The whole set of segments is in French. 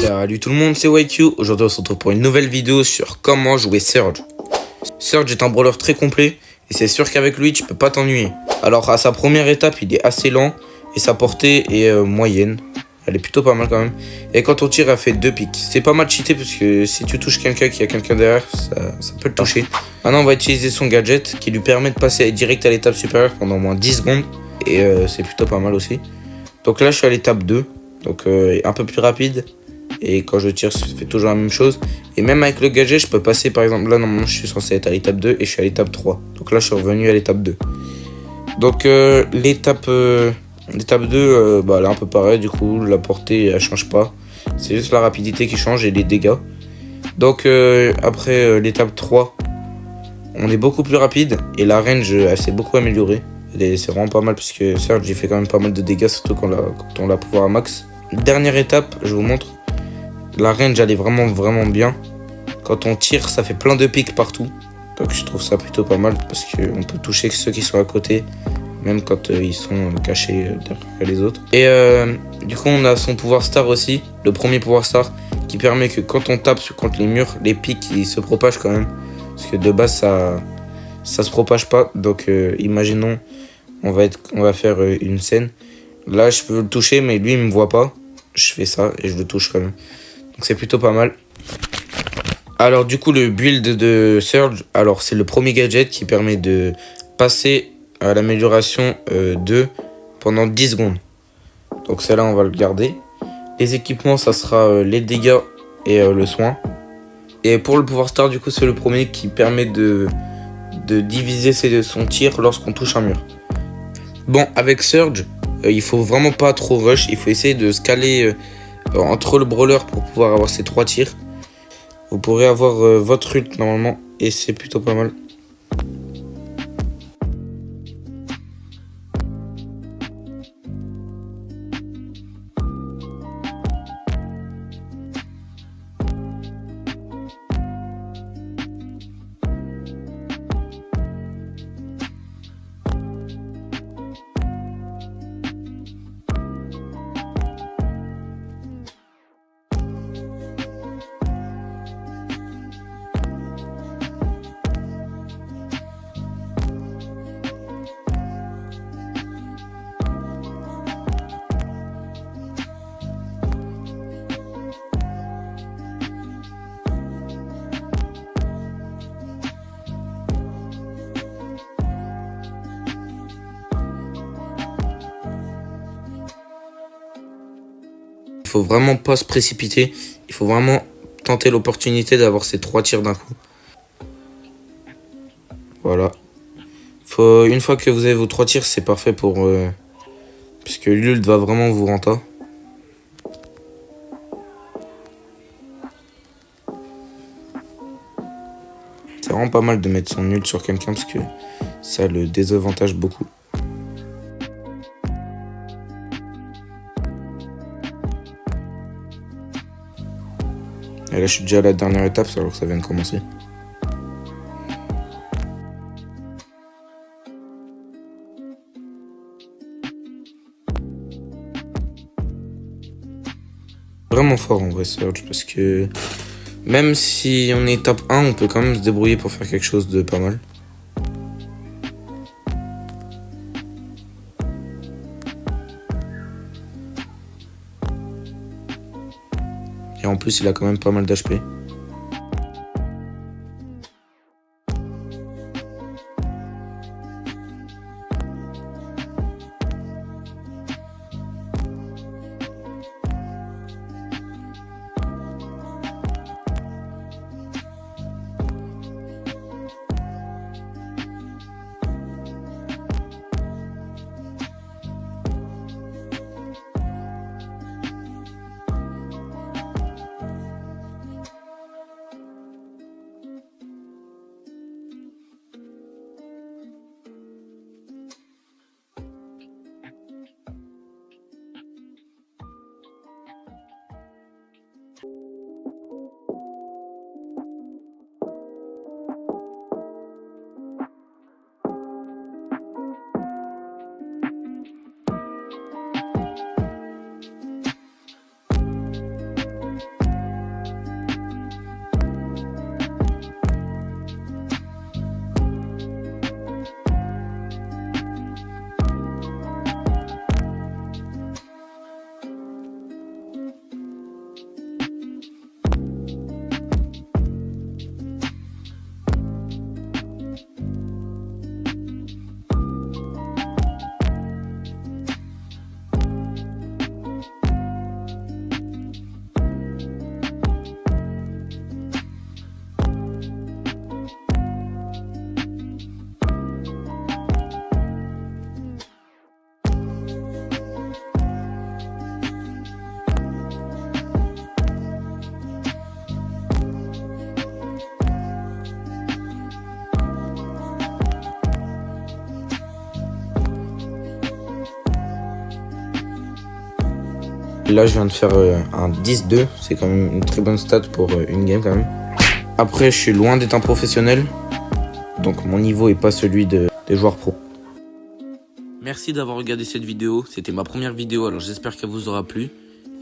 Salut tout le monde, c'est YQ. Aujourd'hui on se retrouve pour une nouvelle vidéo sur comment jouer Surge. Surge est un brawler très complet et c'est sûr qu'avec lui tu peux pas t'ennuyer. Alors à sa première étape il est assez lent et sa portée est moyenne. Elle est plutôt pas mal quand même. Et quand on tire elle fait 2 pics. C'est pas mal cheaté parce que si tu touches quelqu'un qui a quelqu'un derrière ça peut le toucher. Maintenant on va utiliser son gadget qui lui permet de passer direct à l'étape supérieure pendant au moins 10 secondes. Et c'est plutôt pas mal aussi. Donc là je suis à l'étape 2. Donc un peu plus rapide. Et quand je tire, ça fait toujours la même chose. Et même avec le gadget, je peux passer par exemple. Là, normalement, je suis censé être à l'étape 2 et je suis à l'étape 3. Donc là, je suis revenu à l'étape 2. Donc l'étape 2, bah, elle est un peu pareille. Du coup, la portée, elle change pas. C'est juste la rapidité qui change et les dégâts. Donc après l'étape 3, on est beaucoup plus rapide. Et la range, elle s'est beaucoup améliorée. C'est vraiment pas mal parce que certes, j'ai fait quand même pas mal de dégâts, surtout quand on l'a pouvoir à max. Dernière étape, je vous montre. La range elle est vraiment bien. Quand on tire ça fait plein de pics partout. Donc je trouve ça plutôt pas mal parce qu'on peut toucher ceux qui sont à côté. Même quand ils sont cachés derrière les autres. Et du coup on a son pouvoir star aussi. Le premier pouvoir star qui permet que quand on tape contre les murs, les pics ils se propagent quand même. Parce que de base ça se propage pas. Donc imaginons on va faire une scène. Là je peux le toucher mais lui il me voit pas. Je fais ça et je le touche quand même. Donc c'est plutôt pas mal. Alors du coup le build de Surge, alors c'est le premier gadget qui permet de passer à l'amélioration 2 pendant 10 secondes. Donc celle-là on va le garder. Les équipements ça sera les dégâts et le soin. Et pour le pouvoir star du coup c'est le premier qui permet de diviser son tir lorsqu'on touche un mur. Bon avec Surge, il faut vraiment pas trop rush, il faut essayer de se caler entre le brawler pour pouvoir avoir ces 3 tirs. Vous pourrez avoir votre ult normalement et c'est plutôt pas mal. Il faut vraiment pas se précipiter. Il faut vraiment tenter l'opportunité d'avoir ces 3 tirs d'un coup. Voilà. Une fois que vous avez vos 3 tirs, c'est parfait pour... puisque l'ult va vraiment vous renta. C'est vraiment pas mal de mettre son ult sur quelqu'un parce que ça le désavantage beaucoup. Et là je suis déjà à la dernière étape alors que ça vient de commencer. Vraiment fort en vrai Surge parce que même si on est top 1 on peut quand même se débrouiller pour faire quelque chose de pas mal. Et en plus il a quand même pas mal d'HP. là, je viens de faire un 10-2. C'est quand même une très bonne stat pour une game quand même. Après, je suis loin d'être un professionnel. Donc mon niveau est pas celui des joueurs pro. Merci d'avoir regardé cette vidéo. C'était ma première vidéo, alors j'espère qu'elle vous aura plu.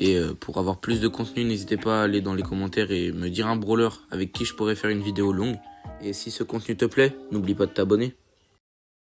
Et pour avoir plus de contenu, n'hésitez pas à aller dans les commentaires et me dire un brawler avec qui je pourrais faire une vidéo longue. Et si ce contenu te plaît, n'oublie pas de t'abonner.